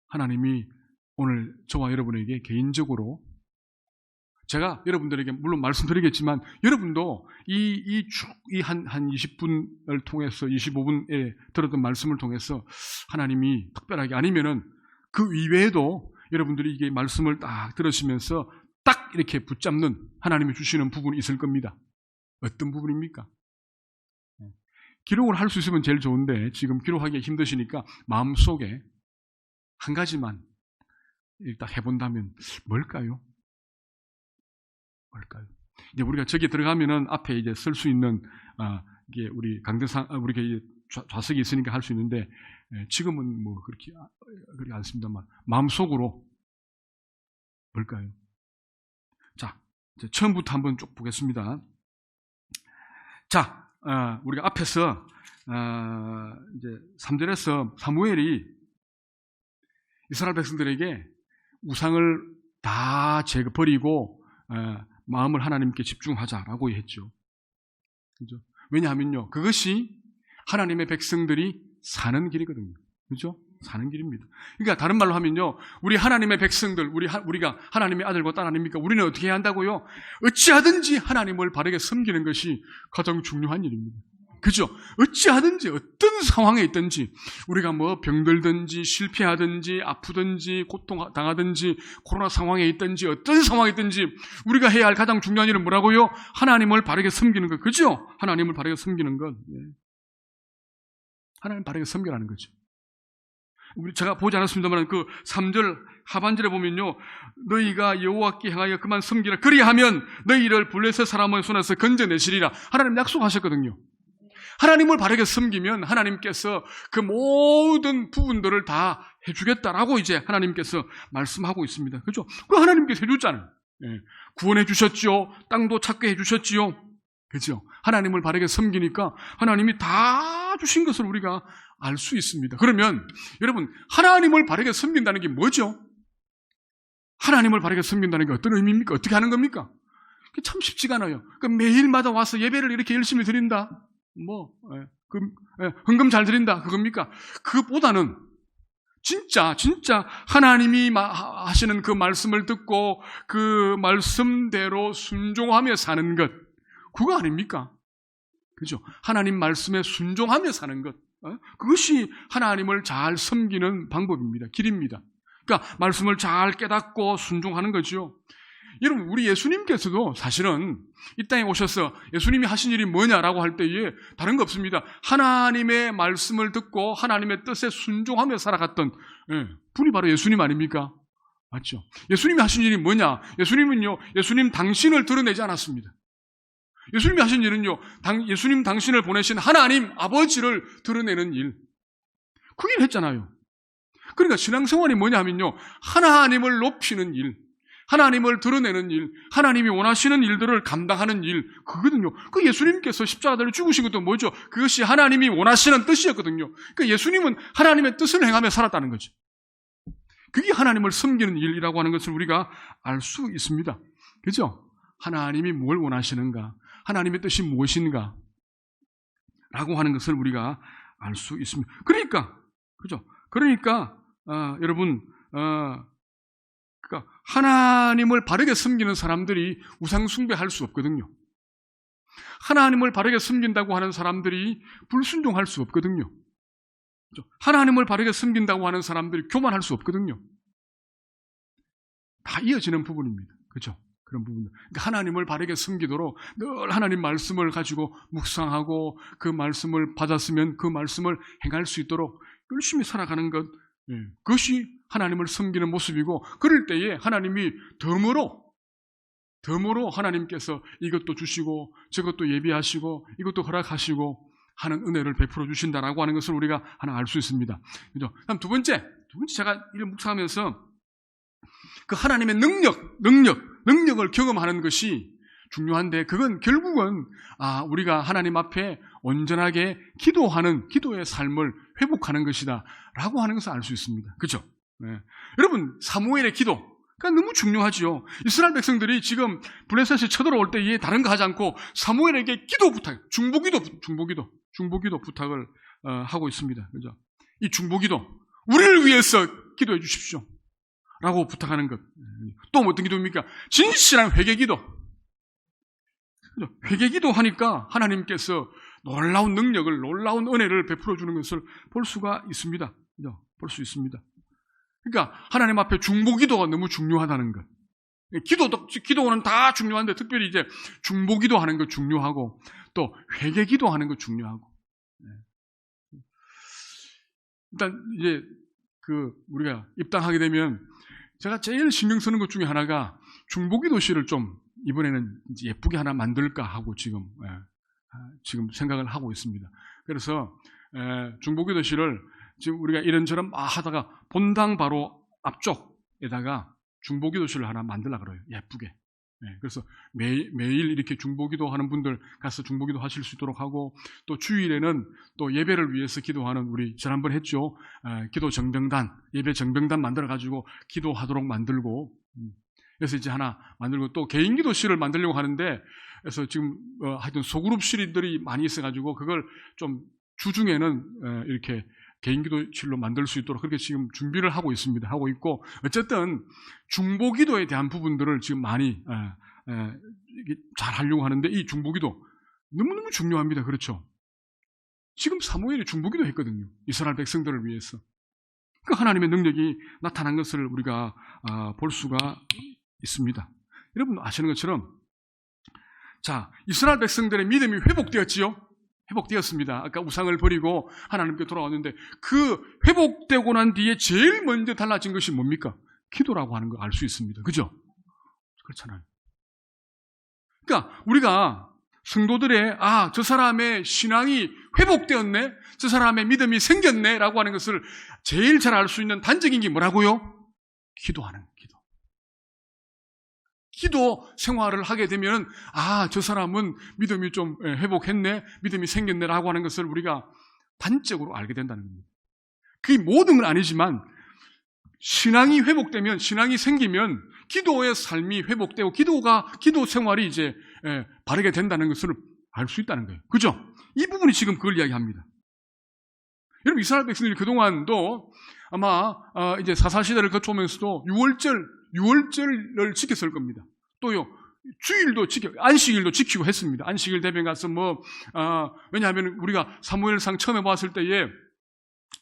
하나님이 오늘 저와 여러분에게 개인적으로, 제가 여러분들에게 물론 말씀드리겠지만 여러분도 이 한 20분을 통해서 25분에 들었던 말씀을 통해서 하나님이 특별하게, 아니면은 그 이외에도 여러분들이 이게 말씀을 딱 들으시면서 딱 이렇게 붙잡는 하나님이 주시는 부분이 있을 겁니다. 어떤 부분입니까? 기록을 할 수 있으면 제일 좋은데 지금 기록하기가 힘드시니까 마음속에 한 가지만 일단 해본다면 뭘까요? 이제 우리가 저기 들어가면은 앞에 이제 쓸 수 있는 이게 우리 강대상 우리가 이제 좌석이 있으니까 할 수 있는데 지금은 뭐 그렇게 않습니다만 마음속으로 뭘까요? 자, 이제 처음부터 한번 쭉 보겠습니다. 자, 우리가 앞에서 이제 3절에서 사무엘이 이스라엘 백성들에게 우상을 다 버리고 마음을 하나님께 집중하자라고 했죠. 그죠? 왜냐하면요, 그것이 하나님의 백성들이 사는 길이거든요. 그죠? 사는 길입니다. 그러니까 다른 말로 하면요, 우리 하나님의 백성들, 우리가 하나님의 아들과 딸 아닙니까? 우리는 어떻게 해야 한다고요? 어찌하든지 하나님을 바르게 섬기는 것이 가장 중요한 일입니다. 그죠? 어찌하든지 어떤 상황에 있든지, 우리가 뭐 병들든지 실패하든지 아프든지 고통당하든지 코로나 상황에 있든지 어떤 상황에 있든지 우리가 해야 할 가장 중요한 일은 뭐라고요? 하나님을 바르게 섬기는 것. 그죠? 하나님을 바르게 섬기는 것. 하나님 바르게 섬기라는 거죠. 제가 보지 않았습니다만 그 3절 하반절에 보면요, 너희가 여호와께 향하여 그만 섬기라. 그리하면 너희를 블레셋 사람의 손에서 건져내시리라. 하나님 약속하셨거든요. 하나님을 바르게 섬기면 하나님께서 그 모든 부분들을 다 해주겠다라고 이제 하나님께서 말씀하고 있습니다. 그죠? 그 하나님께서 해줬잖아요. 예. 구원해 주셨죠. 땅도 찾게 해주셨지요. 그죠? 하나님을 바르게 섬기니까 하나님이 다 주신 것을 우리가 알 수 있습니다. 그러면 여러분, 하나님을 바르게 섬긴다는 게 뭐죠? 하나님을 바르게 섬긴다는 게 어떤 의미입니까? 어떻게 하는 겁니까? 참 쉽지가 않아요. 매일마다 와서 예배를 이렇게 열심히 드린다. 헌금 잘 드린다. 그겁니까? 그것보다는 진짜 하나님이 하시는 그 말씀을 듣고 그 말씀대로 순종하며 사는 것. 그거 아닙니까? 그죠? 하나님 말씀에 순종하며 사는 것. 그것이 하나님을 잘 섬기는 방법입니다. 길입니다. 그러니까 말씀을 잘 깨닫고 순종하는 거죠. 여러분, 우리 예수님께서도 사실은 이 땅에 오셔서 예수님이 하신 일이 뭐냐라고 할 때에 다른 거 없습니다. 하나님의 말씀을 듣고 하나님의 뜻에 순종하며 살아갔던 분이 바로 예수님 아닙니까? 맞죠? 예수님이 하신 일이 뭐냐? 예수님은요, 예수님 당신을 드러내지 않았습니다. 예수님이 하신 일은요, 예수님 당신을 보내신 하나님 아버지를 드러내는 일. 그 일 했잖아요. 그러니까 신앙생활이 뭐냐 하면요, 하나님을 높이는 일, 하나님을 드러내는 일, 하나님이 원하시는 일들을 감당하는 일, 그거든요. 그 예수님께서 십자가를 죽으신 것도 뭐죠? 그것이 하나님이 원하시는 뜻이었거든요. 그러니까 예수님은 하나님의 뜻을 행하며 살았다는 거죠. 그게 하나님을 섬기는 일이라고 하는 것을 우리가 알 수 있습니다. 그죠? 하나님이 뭘 원하시는가? 하나님의 뜻이 무엇인가? 라고 하는 것을 우리가 알 수 있습니다. 그죠? 그러니까, 여러분, 그러니까 하나님을 바르게 섬기는 사람들이 우상숭배할 수 없거든요. 하나님을 바르게 섬긴다고 하는 사람들이 불순종할 수 없거든요. 그죠? 하나님을 바르게 섬긴다고 하는 사람들이 교만할 수 없거든요. 다 이어지는 부분입니다. 그죠? 그런 부분들. 그러니까 하나님을 바르게 섬기도록 늘 하나님 말씀을 가지고 묵상하고 그 말씀을 받았으면 그 말씀을 행할 수 있도록 열심히 살아가는 것, 그것이 하나님을 섬기는 모습이고, 그럴 때에 하나님이 덤으로 하나님께서 이것도 주시고 저것도 예비하시고 이것도 허락하시고 하는 은혜를 베풀어 주신다라고 하는 것을 우리가 하나 알 수 있습니다. 그죠? 다음 두 번째 제가 이를 묵상하면서 그 하나님의 능력을 경험하는 것이 중요한데, 그건 결국은 우리가 하나님 앞에 온전하게 기도하는 기도의 삶을 회복하는 것이다 라고 하는 것을 알 수 있습니다. 그렇죠? 네. 여러분, 사무엘의 기도가 너무 중요하죠. 이스라엘 백성들이 지금 블레셋이 쳐들어올 때에 다른 거 하지 않고 사무엘에게 기도 부탁, 중보기도 부탁을 하고 있습니다. 그죠? 이 중보기도, 우리를 위해서 기도해 주십시오 라고 부탁하는 것. 또 어떤 기도입니까? 진실한 회개기도. 회개기도 하니까 하나님께서 놀라운 능력을, 놀라운 은혜를 베풀어 주는 것을 볼 수가 있습니다. 볼 수 있습니다. 그러니까 하나님 앞에 중보기도가 너무 중요하다는 것. 기도는 다 중요한데 특별히 이제 중보기도 하는 거 중요하고 또 회개기도 하는 거 중요하고. 일단 이제 우리가 입당하게 되면 제가 제일 신경 쓰는 것 중에 하나가 중보기도실을 좀 이번에는 이제 예쁘게 하나 만들까 하고 지금 생각을 하고 있습니다. 그래서 중보기도실을 지금 우리가 이런저런 하다가 본당 바로 앞쪽에다가 중보기도실을 하나 만들려고 그래요. 예쁘게. 그래서 매일 이렇게 중보기도 하는 분들 가서 중보기도 하실 수 있도록 하고, 또 주일에는 또 예배를 위해서 기도하는, 우리 지난번 했죠. 기도 정병단, 예배 정병단 만들어가지고 기도하도록 만들고, 그래서 이제 하나 만들고, 또 개인 기도실을 만들려고 하는데, 그래서 지금 하여튼 소그룹실들이 많이 있어가지고 그걸 좀 주중에는 이렇게 개인 기도실로 만들 수 있도록 그렇게 지금 준비를 하고 있습니다. 하고 있고, 어쨌든 중보기도에 대한 부분들을 지금 많이 잘 하려고 하는데, 이 중보기도 너무너무 중요합니다. 그렇죠? 지금 사무엘이 중보기도 했거든요. 이스라엘 백성들을 위해서. 그 하나님의 능력이 나타난 것을 우리가 볼 수가 있습니다. 여러분 아시는 것처럼, 자, 이스라엘 백성들의 믿음이 회복되었지요? 회복되었습니다. 아까 우상을 버리고 하나님께 돌아왔는데 그 회복되고 난 뒤에 제일 먼저 달라진 것이 뭡니까? 기도라고 하는 걸 알 수 있습니다. 그죠? 그렇잖아요. 그러니까 우리가 성도들의 저 사람의 신앙이 회복되었네, 저 사람의 믿음이 생겼네 라고 하는 것을 제일 잘 알 수 있는 단적인 게 뭐라고요? 기도하는 기도. 기도 생활을 하게 되면 저 사람은 믿음이 좀 회복했네, 믿음이 생겼네 라고 하는 것을 우리가 단적으로 알게 된다는 겁니다. 그게 모든 건 아니지만 신앙이 회복되면, 신앙이 생기면 기도의 삶이 회복되고 기도 생활이 이제 바르게 된다는 것을 알 수 있다는 거예요. 그죠? 이 부분이 지금 그걸 이야기합니다. 여러분, 이스라엘 백성들이 그동안도 아마 이제 사사시대를 거쳐오면서도 유월절을 지켰을 겁니다. 또요, 주일도 안식일도 지키고 했습니다. 안식일 대변 가서 왜냐하면 우리가 사무엘상 처음에 봤을 때에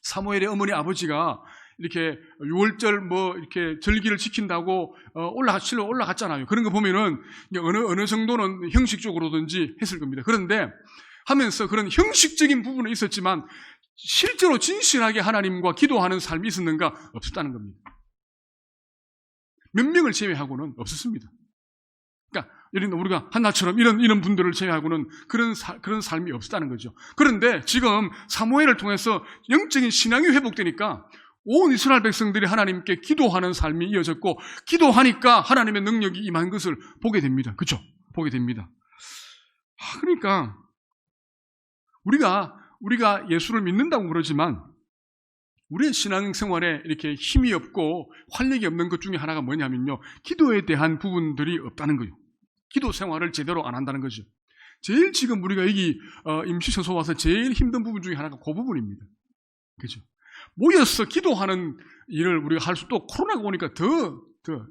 사무엘의 어머니 아버지가 이렇게 유월절 이렇게 절기를 지킨다고 실로 올라갔잖아요. 그런 거 보면은 어느 정도는 형식적으로든지 했을 겁니다. 그런데 하면서 그런 형식적인 부분은 있었지만 실제로 진실하게 하나님과 기도하는 삶이 있었는가? 없었다는 겁니다. 몇 명을 제외하고는 없었습니다. 그러니까 우리가 한나처럼 이런 분들을 제외하고는 그런 삶이 없었다는 거죠. 그런데 지금 사무엘을 통해서 영적인 신앙이 회복되니까 온 이스라엘 백성들이 하나님께 기도하는 삶이 이어졌고, 기도하니까 하나님의 능력이 임한 것을 보게 됩니다. 그렇죠? 보게 됩니다. 그러니까 우리가 예수를 믿는다고 그러지만 우리의 신앙생활에 이렇게 힘이 없고 활력이 없는 것 중에 하나가 뭐냐면요, 기도에 대한 부분들이 없다는 거예요. 기도 생활을 제대로 안 한다는 거죠. 제일 지금 우리가 여기 임시처소 와서 제일 힘든 부분 중에 하나가 그 부분입니다. 그렇죠? 모여서 기도하는 일을 우리가 할 수, 또 코로나가 오니까 더. 그러니까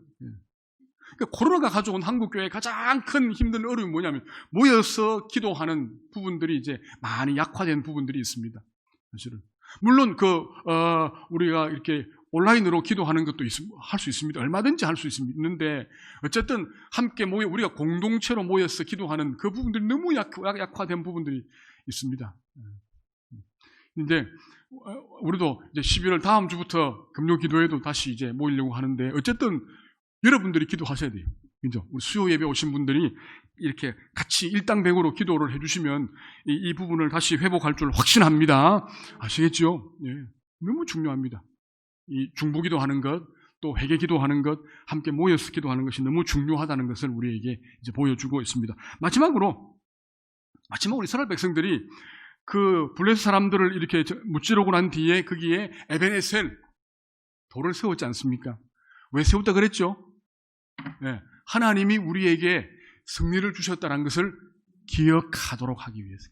코로나가 가져온 한국교회의 가장 큰 힘든 어려움이 뭐냐면 모여서 기도하는 부분들이 이제 많이 약화된 부분들이 있습니다. 사실은. 물론 우리가 이렇게 온라인으로 기도하는 것도 할 수 있습니다. 얼마든지 할 수 있는데 어쨌든 함께 우리가 공동체로 모여서 기도하는 그 부분들이 너무 약화된 부분들이 있습니다. 근데 우리도 이제 12월 다음 주부터 금요 기도회도 다시 이제 모이려고 하는데 어쨌든 여러분들이 기도하셔야 돼요. 그죠? 우리 수요 예배 오신 분들이 이렇게 같이 일당백으로 기도를 해주시면 이 부분을 다시 회복할 줄 확신합니다. 아시겠죠? 예. 너무 중요합니다. 이 중보기도 하는 것, 또 회개기도 하는 것, 함께 모여서 기도하는 것이 너무 중요하다는 것을 우리에게 이제 보여주고 있습니다. 마지막으로 이스라엘 백성들이 그 블레셋 사람들을 이렇게 무찌르고 난 뒤에 거기에 에벤에셀 돌을 세웠지 않습니까? 왜 세웠다 그랬죠? 네, 하나님이 우리에게 승리를 주셨다는 것을 기억하도록 하기 위해서,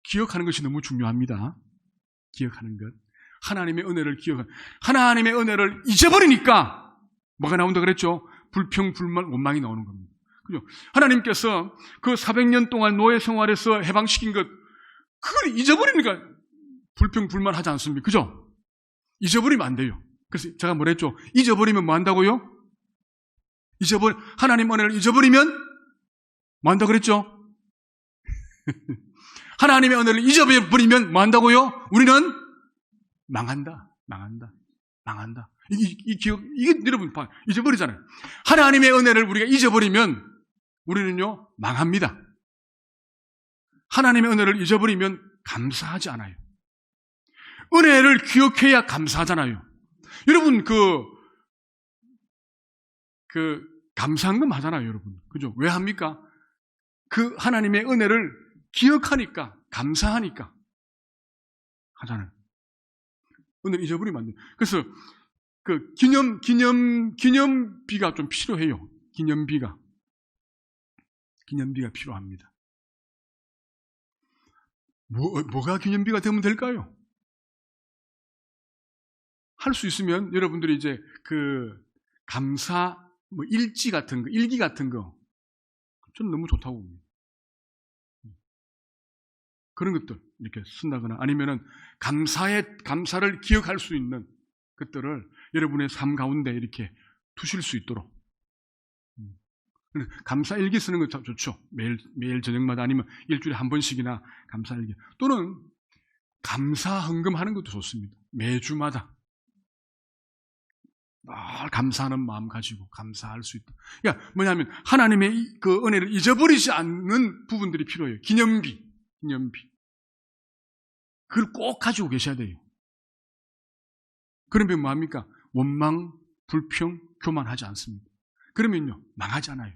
기억하는 것이 너무 중요합니다. 기억하는 것, 하나님의 은혜를 하나님의 은혜를 잊어버리니까 뭐가 나온다 그랬죠? 불평, 불만, 원망이 나오는 겁니다. 그죠? 하나님께서 그 400년 동안 노예 생활에서 해방시킨 것, 그걸 잊어버리니까 불평, 불만 하지 않습니까? 그죠? 잊어버리면 안 돼요. 그래서 제가 뭐라 했죠? 잊어버리면 뭐 한다고요? 하나님 은혜를 잊어버리면 뭐 한다고 그랬죠? 하나님의 은혜를 잊어버리면 뭐 한다고요? 우리는 망한다. 이게 여러분 잊어버리잖아요. 하나님의 은혜를 우리가 잊어버리면 우리는요 망합니다. 하나님의 은혜를 잊어버리면 감사하지 않아요. 은혜를 기억해야 감사하잖아요. 여러분 감사한 건 하잖아요, 여러분. 그죠? 왜 합니까? 그 하나님의 은혜를 기억하니까, 감사하니까 하잖아요. 은혜를 잊어버리면 안 돼요. 그래서 그 기념비가 좀 필요해요. 기념비가 필요합니다. 뭐가 기념비가 되면 될까요? 할 수 있으면 여러분들이 이제 그 감사 일기 같은 거 저는 너무 좋다고 봅니다. 그런 것들 이렇게 쓴다거나 아니면은 감사를 기억할 수 있는 것들을 여러분의 삶 가운데 이렇게 두실 수 있도록 감사일기 쓰는 거 참 좋죠. 매일 저녁마다 아니면 일주일에 한 번씩이나 감사일기. 또는 감사 헌금하는 것도 좋습니다. 매주마다 늘 감사하는 마음 가지고 감사할 수 있다. 그러니까 뭐냐면 하나님의 그 은혜를 잊어버리지 않는 부분들이 필요해요. 기념비. 그걸 꼭 가지고 계셔야 돼요. 그러면 뭐합니까? 원망, 불평, 교만하지 않습니다. 그러면요, 망하지 않아요.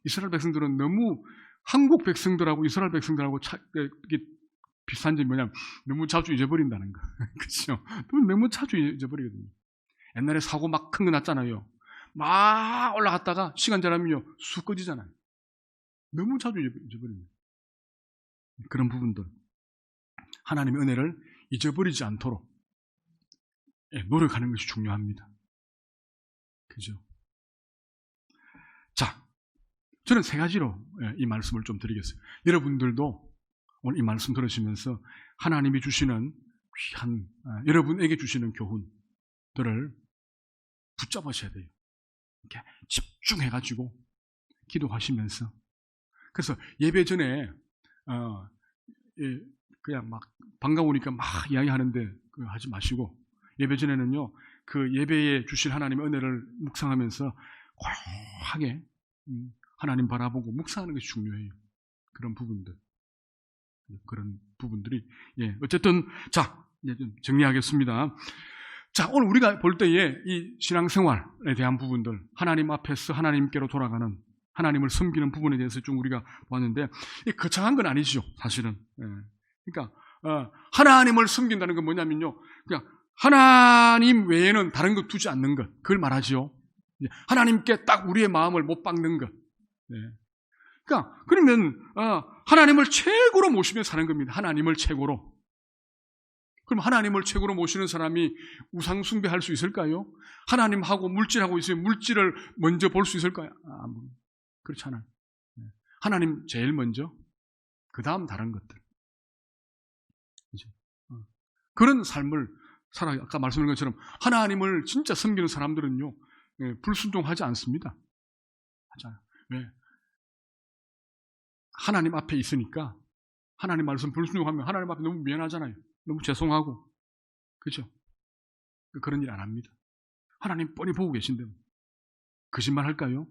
이스라엘 백성들은 너무 한국 백성들하고 이스라엘 백성들하고 이게 비슷한 점이 뭐냐면 너무 자주 잊어버린다는 거. 그렇죠? 너무 자주 잊어버리거든요. 옛날에 사고 막 큰 거 났잖아요. 막 올라갔다가 시간 지나면요 쑥 꺼지잖아요. 너무 자주 잊어버립니다. 그런 부분들 하나님의 은혜를 잊어버리지 않도록 노력하는 것이 중요합니다. 그죠? 자, 저는 세 가지로 이 말씀을 좀 드리겠습니다. 여러분들도 오늘 이 말씀 들으시면서 하나님이 주시는 귀한 여러분에게 주시는 교훈들을 붙잡으셔야 돼요. 이렇게 집중해가지고 기도하시면서. 그래서 예배 전에 그냥 막 반가우니까 막 이야기하는데 하지 마시고 예배 전에는요 그 예배에 주실 하나님의 은혜를 묵상하면서 고요하게 하나님 바라보고 묵상하는 것이 중요해요. 그런 부분들이 어쨌든 자 이제 좀 정리하겠습니다. 자, 오늘 우리가 볼 때에 이 신앙생활에 대한 부분들, 하나님 앞에서 하나님께로 돌아가는, 하나님을 섬기는 부분에 대해서 좀 우리가 보았는데, 거창한 건 아니죠, 사실은. 그러니까, 하나님을 섬긴다는 건 뭐냐면요, 그냥 하나님 외에는 다른 것 두지 않는 것, 그걸 말하지요. 하나님께 딱 우리의 마음을 못 박는 것. 그러니까, 그러면, 하나님을 최고로 모시며 사는 겁니다. 하나님을 최고로. 그럼 하나님을 최고로 모시는 사람이 우상 숭배할 수 있을까요? 하나님하고 물질하고 있으면 물질을 먼저 볼 수 있을까요? 그렇잖아요. 하나님 제일 먼저, 그 다음 다른 것들. 그렇죠? 그런 삶을 살아요. 아까 말씀드린 것처럼 하나님을 진짜 섬기는 사람들은요, 불순종하지 않습니다. 맞아요. 왜? 하나님 앞에 있으니까 하나님 말씀 불순종하면 하나님 앞에 너무 미안하잖아요. 너무 죄송하고. 그렇죠? 그런 일 안 합니다. 하나님 뻔히 보고 계신데 거짓말 할까요?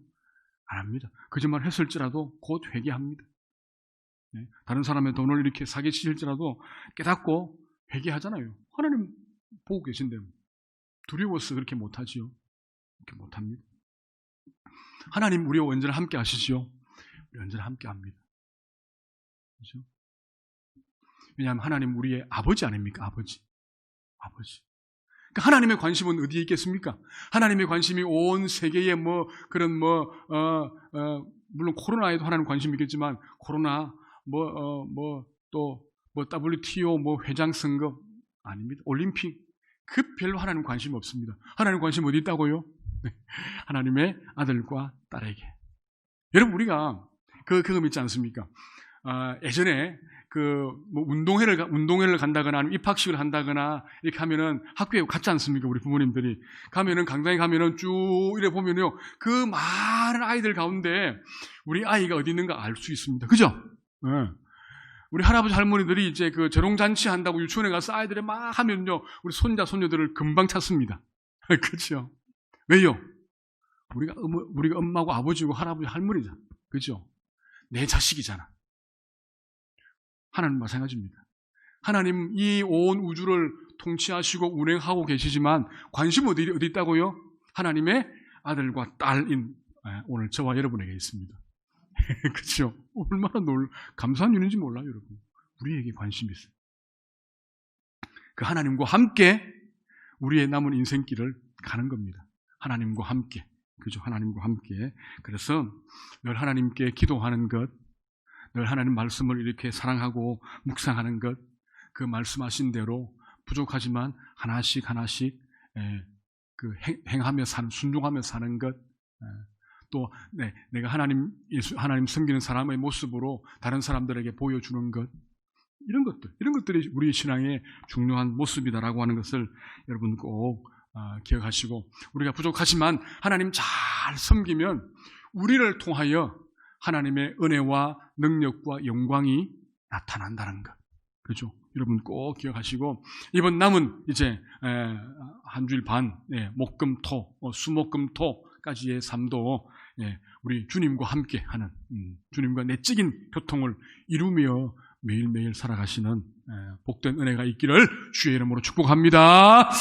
안 합니다. 거짓말 했을지라도 곧 회개합니다. 다른 사람의 돈을 이렇게 사기치실지라도 깨닫고 회개하잖아요. 하나님 보고 계신데 두려워서 그렇게 못하지요. 그렇게 못합니다. 하나님 우리와 언제나 함께 하시지요. 우리 언제나 함께 합니다. 그렇죠? 왜냐하면 하나님 우리의 아버지 아닙니까? 아버지. 그러니까 하나님의 관심은 어디에 있겠습니까? 하나님의 관심이 온 세계에 물론 코로나에도 하나님 관심이 있겠지만 코로나 WTO 회장 선거 아닙니다. 올림픽 그 별로 하나님 관심이 없습니다. 하나님 관심 어디 있다고요? 하나님의 아들과 딸에게. 여러분 우리가 그거 믿지 않습니까? 예전에 운동회를 간다거나 아니면 입학식을 한다거나 이렇게 하면은 학교에 갔지 않습니까? 우리 부모님들이 가면은 강당에 가면은 쭉 이래 보면요 그 많은 아이들 가운데 우리 아이가 어디 있는가 알 수 있습니다. 그죠? 우리 할아버지 할머니들이 이제 그 재롱잔치 한다고 유치원에 가서 아이들이 막 하면요 우리 손자 손녀들을 금방 찾습니다. 그렇죠? 왜요? 우리가 엄마고 아버지고 할아버지 할머니잖아. 그죠? 내 자식이잖아. 하나님 마찬가지입니다. 하나님 이 온 우주를 통치하시고 운행하고 계시지만 관심 어디 있다고요? 하나님의 아들과 딸인 오늘 저와 여러분에게 있습니다. 그렇죠? 얼마나 감사한 일인지 몰라요, 여러분. 우리에게 관심이 있어요. 그 하나님과 함께 우리의 남은 인생길을 가는 겁니다. 하나님과 함께. 그죠? 하나님과 함께. 그래서 늘 하나님께 기도하는 것, 늘 하나님 말씀을 이렇게 사랑하고 묵상하는 것, 그 말씀하신 대로 부족하지만 하나씩 행하며 순종하며 사는 것, 또 내가 하나님 섬기는 사람의 모습으로 다른 사람들에게 보여주는 것, 이런 것들이 우리의 신앙의 중요한 모습이다라고 하는 것을 여러분 꼭 기억하시고, 우리가 부족하지만 하나님 잘 섬기면 우리를 통하여 하나님의 은혜와 능력과 영광이 나타난다는 것. 그렇죠? 여러분 꼭 기억하시고, 이번 남은 이제 한 주일 반, 목금토, 수목금토까지의 삶도 우리 주님과 함께 하는, 주님과 내적인 교통을 이루며 매일매일 살아가시는 복된 은혜가 있기를 주의 이름으로 축복합니다.